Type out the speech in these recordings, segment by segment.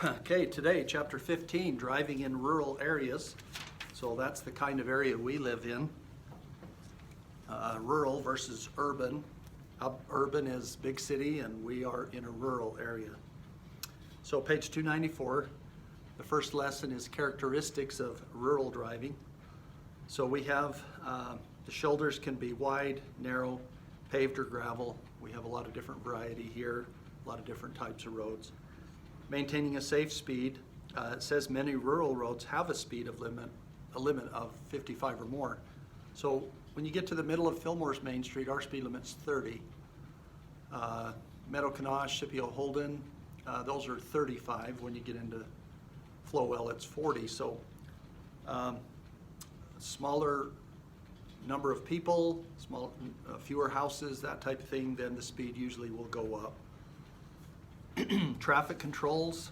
Okay, today, chapter 15, driving in rural areas. So that's the kind of area we live in. Rural versus urban. Urban is big city and we are in a rural area. So page 294, the first lesson is characteristics of rural driving. So we have the shoulders can be wide, narrow, paved or gravel. We have a lot of different variety here, a lot of different types of roads. Maintaining a safe speed. It says many rural roads have a limit of 55 or more. So when you get to the middle of Fillmore's Main Street, our speed limit's 30. Meadow Canosh, Scipio Holden, those are 35. When you get into Flowell, it's 40. So smaller number of people, fewer houses, that type of thing, then the speed usually will go up. Traffic controls,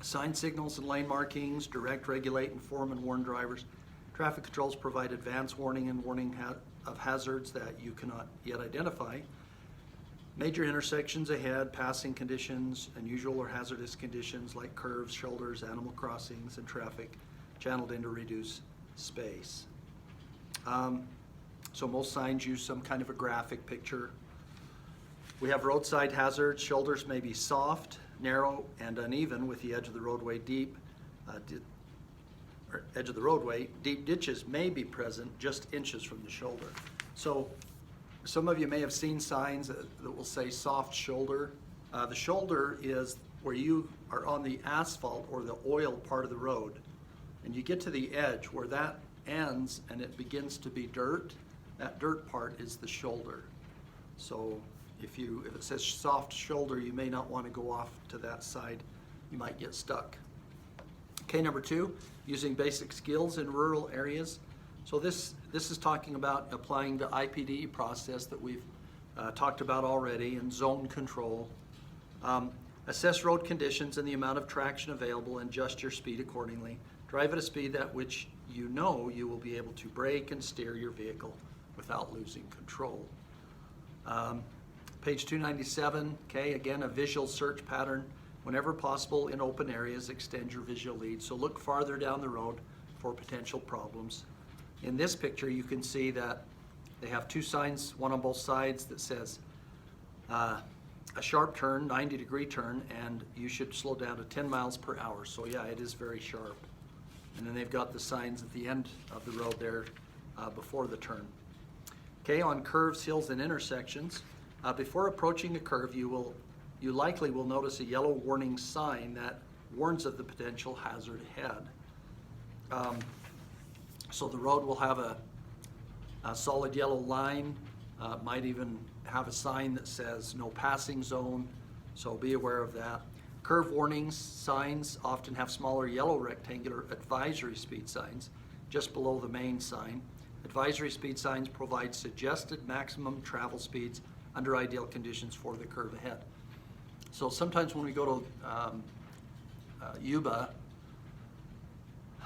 sign signals and lane markings, direct, regulate, inform, and warn drivers. Traffic controls provide advance warning and warning of hazards that you cannot yet identify. Major intersections ahead, passing conditions, unusual or hazardous conditions like curves, shoulders, animal crossings, and traffic channeled in to reduce space. So most signs use some kind of a graphic picture. We have roadside hazards. Shoulders may be soft, narrow, and uneven with the edge of the roadway deep. Deep ditches may be present just inches from the shoulder. So some of you may have seen signs that will say soft shoulder. The shoulder is where you are on the asphalt or the oil part of the road, and you get to the edge where that ends and it begins to be dirt. That dirt part is the shoulder. So if it says soft shoulder, you may not want to go off to that side. You might get stuck. Okay, number 2, using basic skills in rural areas. So this is talking about applying the IPD process that we've talked about already, and zone control. Assess road conditions and the amount of traction available and adjust your speed accordingly. Drive at a speed at which you know you will be able to brake and steer your vehicle without losing control. Page 297, okay, again, a visual search pattern. Whenever possible in open areas, extend your visual lead. So look farther down the road for potential problems. In this picture, you can see that they have 2 signs, one on both sides, that says a sharp turn, 90-degree turn, and you should slow down to 10 miles per hour. So yeah, it is very sharp. And then they've got the signs at the end of the road there before the turn. Okay, on curves, hills, and intersections. Before approaching a curve, you likely will notice a yellow warning sign that warns of the potential hazard ahead. So the road will have a solid yellow line, might even have a sign that says no passing zone, so be aware of that. Curve warnings signs often have smaller yellow rectangular advisory speed signs just below the main sign. Advisory speed signs provide suggested maximum travel speeds under ideal conditions for the curve ahead. So sometimes when we go to Yuba,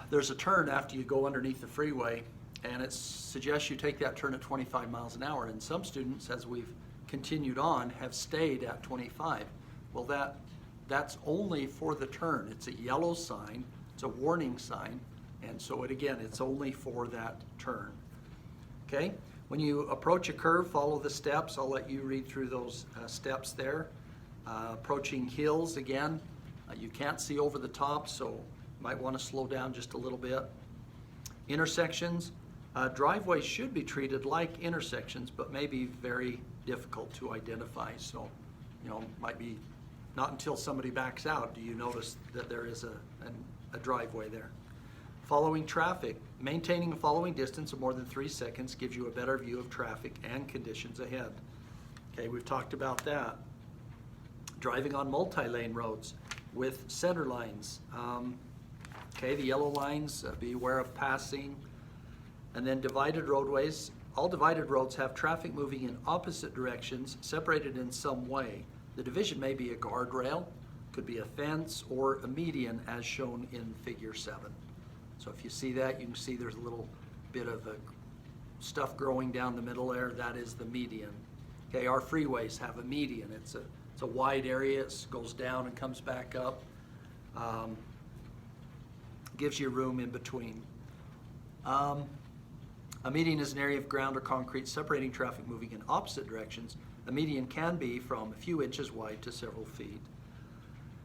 there's a turn after you go underneath the freeway, and it suggests you take that turn at 25 miles an hour. And some students, as we've continued on, have stayed at 25. Well, that's only for the turn. It's a yellow sign, it's a warning sign, and so it's only for that turn. Okay? When you approach a curve, follow the steps. I'll let you read through those steps there. Approaching hills, again, you can't see over the top, so you might want to slow down just a little bit. Intersections, driveways should be treated like intersections, but may be very difficult to identify. So, might be not until somebody backs out do you notice that there is a driveway there. Following traffic. Maintaining a following distance of more than 3 seconds gives you a better view of traffic and conditions ahead. Okay, we've talked about that. Driving on multi-lane roads with center lines. Okay, the yellow lines, be aware of passing. And then divided roadways. All divided roads have traffic moving in opposite directions, separated in some way. The division may be a guardrail, could be a fence, or a median as shown in figure 7. So if you see that, you can see there's a little bit of stuff growing down the middle there. That is the median. Okay, our freeways have a median. It's a wide area. It goes down and comes back up. Gives you room in between. A median is an area of ground or concrete separating traffic moving in opposite directions. A median can be from a few inches wide to several feet.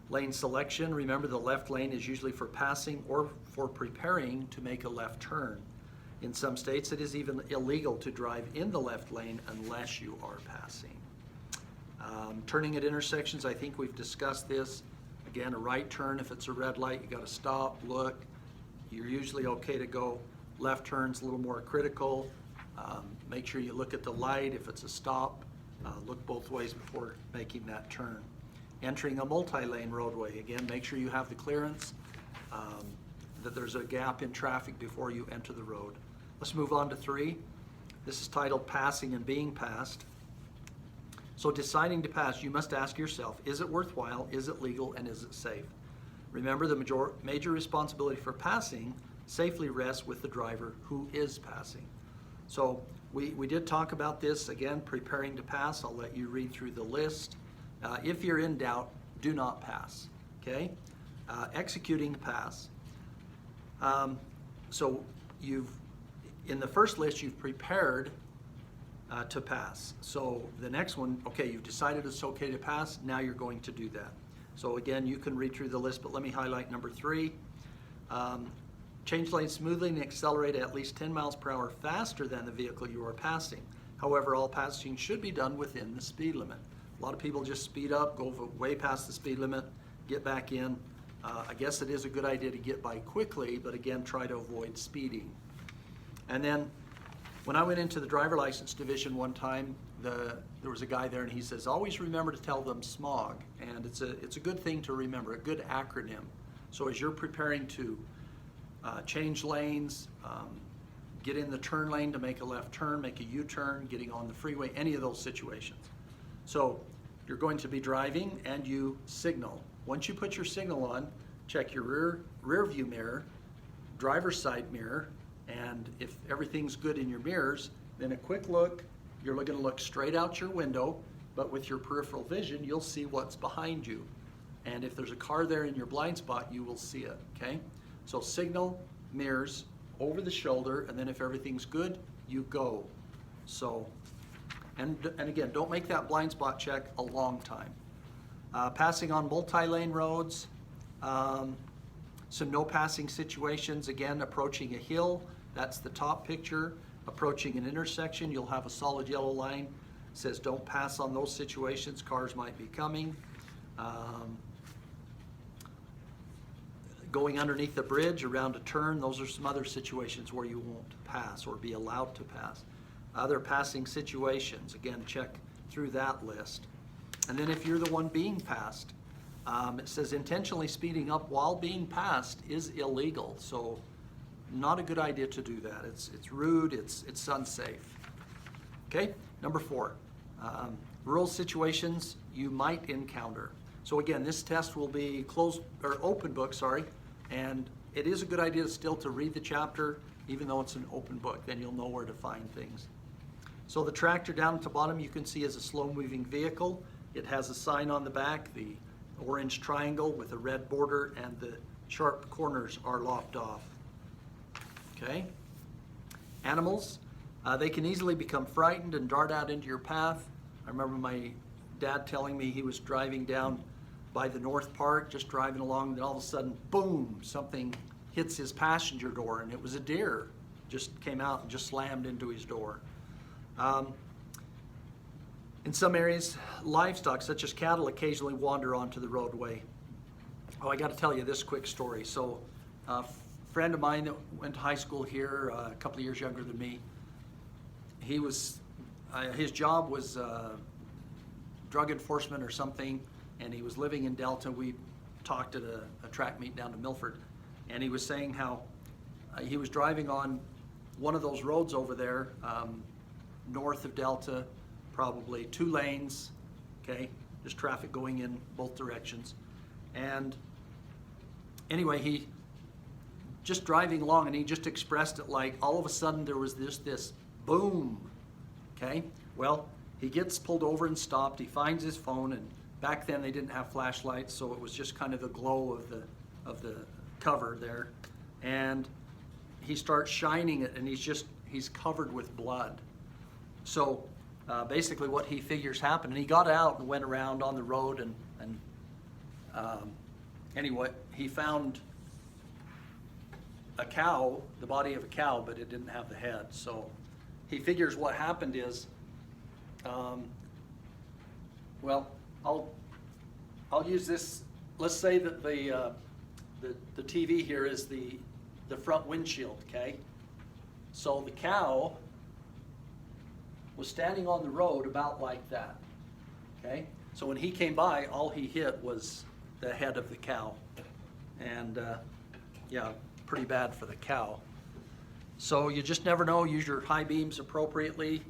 Lane selection, remember the left lane is usually for passing or for preparing to make a left turn. In some states, it is even illegal to drive in the left lane unless you are passing. Turning at intersections, I think we've discussed this. Again, a right turn, if it's a red light, you got to stop, look. You're usually okay to go. Left turn's a little more critical. Make sure you look at the light. If it's a stop, look both ways before making that turn. Entering a multi-lane roadway, again, make sure you have the clearance, that there's a gap in traffic before you enter the road. Let's move on to 3. This is titled Passing and Being Passed. So deciding to pass, you must ask yourself, is it worthwhile, is it legal, and is it safe? Remember, the major responsibility for passing safely rests with the driver who is passing. So we did talk about this, again, preparing to pass. I'll let you read through the list. If you're in doubt, do not pass, okay? Executing the pass. So in the first list, you've prepared to pass. So the next one, okay, you've decided it's okay to pass, now you're going to do that. So again, you can read through the list, but let me highlight number 3. Change lanes smoothly and accelerate at least 10 miles per hour faster than the vehicle you are passing. However, all passing should be done within the speed limit. A lot of people just speed up, go way past the speed limit, get back in. I guess it is a good idea to get by quickly, but again, try to avoid speeding. And then when I went into the driver license division one time, there was a guy there and he says, always remember to tell them smog. And it's a good thing to remember, a good acronym. So as you're preparing to change lanes, get in the turn lane to make a left turn, make a U-turn, getting on the freeway, any of those situations. So you're going to be driving and you signal. Once you put your signal on, check your rear view mirror, driver's side mirror, and if everything's good in your mirrors, then a quick look, you're going to look straight out your window, but with your peripheral vision, you'll see what's behind you. And if there's a car there in your blind spot, you will see it, okay? So signal, mirrors, over the shoulder, and then if everything's good, you go. So, and again, don't make that blind spot check a long time. Passing on multi-lane roads, some no passing situations, again, approaching a hill, that's the top picture. Approaching an intersection, you'll have a solid yellow line. It says don't pass on those situations, cars might be coming. Going underneath the bridge around a turn, those are some other situations where you won't pass or be allowed to pass. Other passing situations, again, check through that list. And then if you're the one being passed, it says intentionally speeding up while being passed is illegal. So not a good idea to do that. It's rude, it's unsafe. Okay, number 4, rural situations you might encounter. So again, this test will be closed or open book, and it is a good idea still to read the chapter, even though it's an open book, then you'll know where to find things. So the tractor down at the bottom you can see is a slow-moving vehicle. It has a sign on the back, the orange triangle with a red border, and the sharp corners are lopped off. Okay? Animals, they can easily become frightened and dart out into your path. I remember my dad telling me he was driving down by the North Park, just driving along, and then all of a sudden, boom, something hits his passenger door, and it was a deer. Just came out and just slammed into his door. In some areas, livestock, such as cattle, occasionally wander onto the roadway. Oh, I got to tell you this quick story. So, a friend of mine that went to high school here, a couple of years younger than me, he was, his job was drug enforcement or something, and he was living in Delta. We talked at a track meet down to Milford, and he was saying how he was driving on one of those roads over there, north of Delta, probably 2 lanes, okay, there's traffic going in both directions. And anyway, he just driving along, and he just expressed it like all of a sudden there was this boom, okay? Well, he gets pulled over and stopped, he finds his phone, and back then they didn't have flashlights, so it was just kind of the glow of the cover there, and he starts shining it, and he's covered with blood. So basically what he figures happened, and he got out and went around on the road, and anyway, he found a cow, the body of a cow, but it didn't have the head. So he figures what happened is, well, I'll use this. Let's say that the TV here is the front windshield, okay? So the cow was standing on the road about like that, okay? So when he came by, all he hit was the head of the cow. And yeah, pretty bad for the cow. So you just never know. Use your high beams appropriately.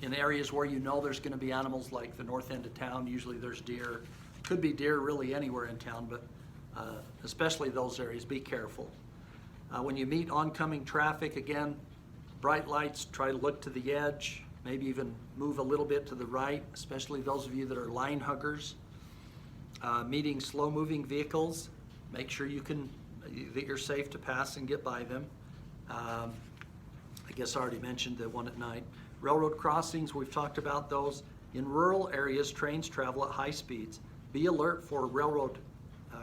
In areas where you know there's going to be animals, like the north end of town, usually there's deer. Could be deer really anywhere in town, but especially those areas, be careful. When you meet oncoming traffic, again, bright lights, try to look to the edge, maybe even move a little bit to the right, especially those of you that are line huggers. Meeting slow-moving vehicles, make sure that you're safe to pass and get by them. I guess I already mentioned the one at night. Railroad crossings, we've talked about those. In rural areas, trains travel at high speeds. Be alert for railroad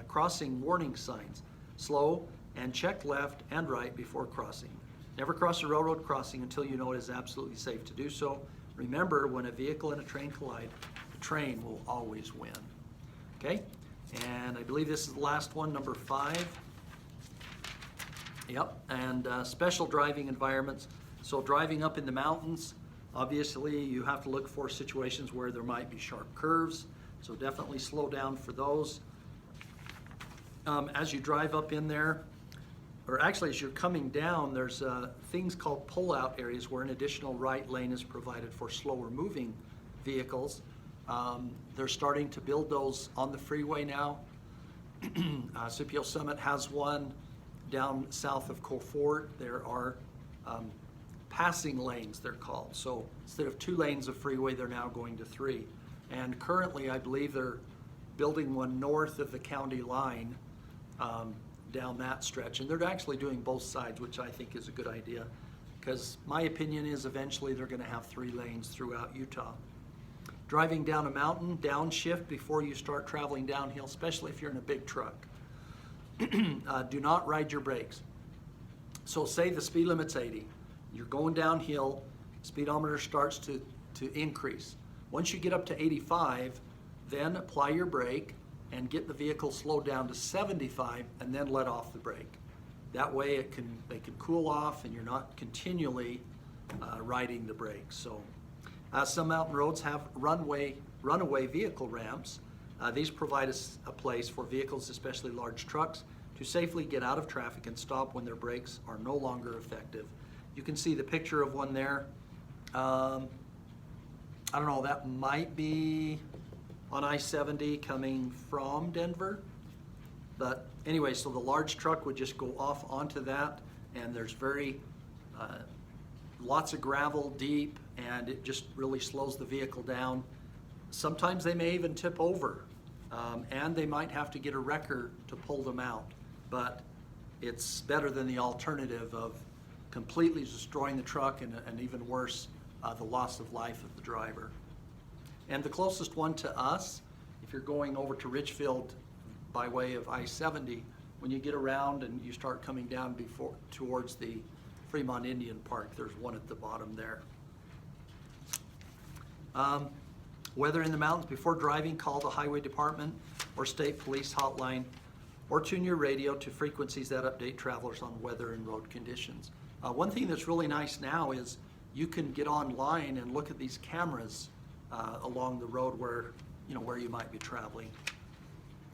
crossing warning signs. Slow and check left and right before crossing. Never cross a railroad crossing until you know it is absolutely safe to do so. Remember, when a vehicle and a train collide, the train will always win. Okay, and I believe this is the last one, number 5. Yep, and special driving environments. So driving up in the mountains, obviously you have to look for situations where there might be sharp curves, so definitely slow down for those. As you drive up in there, or actually as you're coming down, there's things called pull-out areas where an additional right lane is provided for slower moving vehicles. They're starting to build those on the freeway now. Scipio Summit has one. Down south of Cofort, there are passing lanes, they're called. So instead of 2 lanes of freeway, they're now going to 3. And currently, I believe they're building one north of the county line down that stretch. And they're actually doing both sides, which I think is a good idea, because my opinion is eventually they're going to have 3 lanes throughout Utah. Driving down a mountain, downshift before you start traveling downhill, especially if you're in a big truck. Do not ride your brakes. So say the speed limit's 80. You're going downhill, speedometer starts to increase. Once you get up to 85, then apply your brake and get the vehicle slowed down to 75 and then let off the brake. That way they can cool off and you're not continually riding the brakes. So some mountain roads have runaway vehicle ramps. These provide a place for vehicles, especially large trucks, to safely get out of traffic and stop when their brakes are no longer effective. You can see the picture of one there. I don't know, that might be on I-70 coming from Denver. But anyway, so the large truck would just go off onto that, and there's lots of gravel, deep, and it just really slows the vehicle down. Sometimes they may even tip over, and they might have to get a wrecker to pull them out. But it's better than the alternative of completely destroying the truck and even worse, the loss of life of the driver. And the closest one to us, if you're going over to Richfield by way of I-70, when you get around and you start coming down towards the Fremont Indian Park, there's one at the bottom there. Weather in the mountains. Before driving, call the highway department or state police hotline, or tune your radio to frequencies that update travelers on weather and road conditions. One thing that's really nice now is you can get online and look at these cameras along the road where you might be traveling.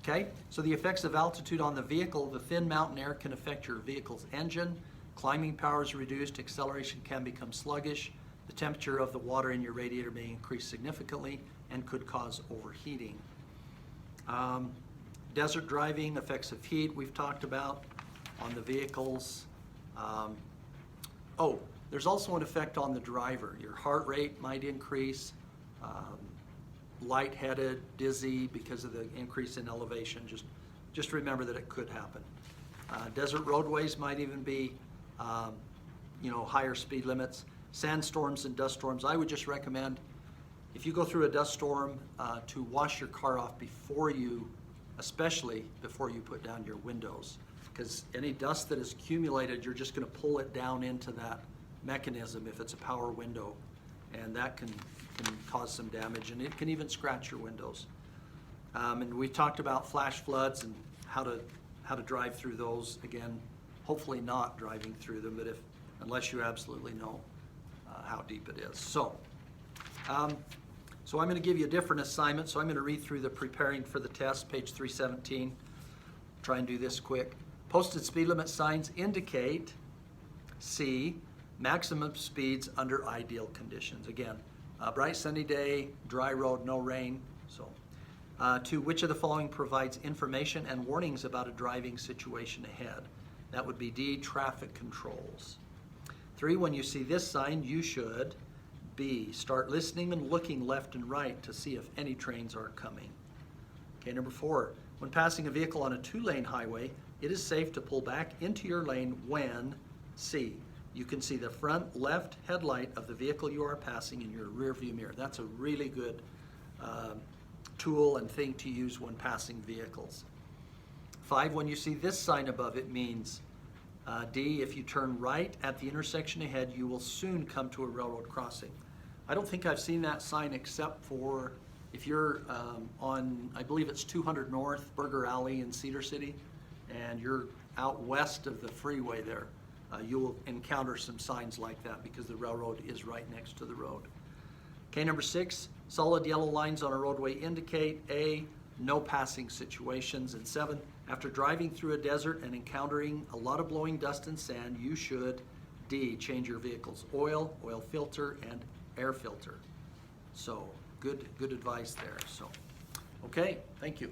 Okay, so the effects of altitude on the vehicle. The thin mountain air can affect your vehicle's engine. Climbing power is reduced, acceleration can become sluggish. The temperature of the water in your radiator may increase significantly and could cause overheating. Desert driving, effects of heat we've talked about on the vehicles. There's also an effect on the driver. Your heart rate might increase. lightheaded, dizzy because of the increase in elevation, just remember that it could happen. Desert roadways might even be, higher speed limits. Sandstorms and dust storms, I would just recommend, if you go through a dust storm, to wash your car off especially before you put down your windows. Because any dust that is accumulated, you're just going to pull it down into that mechanism if it's a power window. And that can cause some damage, and it can even scratch your windows. And we talked about flash floods and how to drive through those. Again, hopefully not driving through them, but unless you absolutely know how deep it is. So I'm going to give you a different assignment. So I'm going to read through the preparing for the test, page 317. Try and do this quick. Posted speed limit signs indicate C, maximum speeds under ideal conditions. Again, bright sunny day, dry road, no rain. So, 2, which of the following provides information and warnings about a driving situation ahead? That would be D, traffic controls. 3, when you see this sign, you should B, start listening and looking left and right to see if any trains are coming. Okay, number 4, when passing a vehicle on a 2-lane highway, it is safe to pull back into your lane when C, you can see the front left headlight of the vehicle you are passing in your rear view mirror. That's a really good tool and thing to use when passing vehicles. 5, when you see this sign above it means D, if you turn right at the intersection ahead, you will soon come to a railroad crossing. I don't think I've seen that sign except for if you're on, I believe it's 200 North, Burger Alley in Cedar City, and you're out west of the freeway there. You will encounter some signs like that because the railroad is right next to the road. Okay, number 6, solid yellow lines on a roadway indicate A, no passing situations. And 7, after driving through a desert and encountering a lot of blowing dust and sand, you should D, change your vehicle's oil filter, and air filter. So good advice there. So, okay, thank you.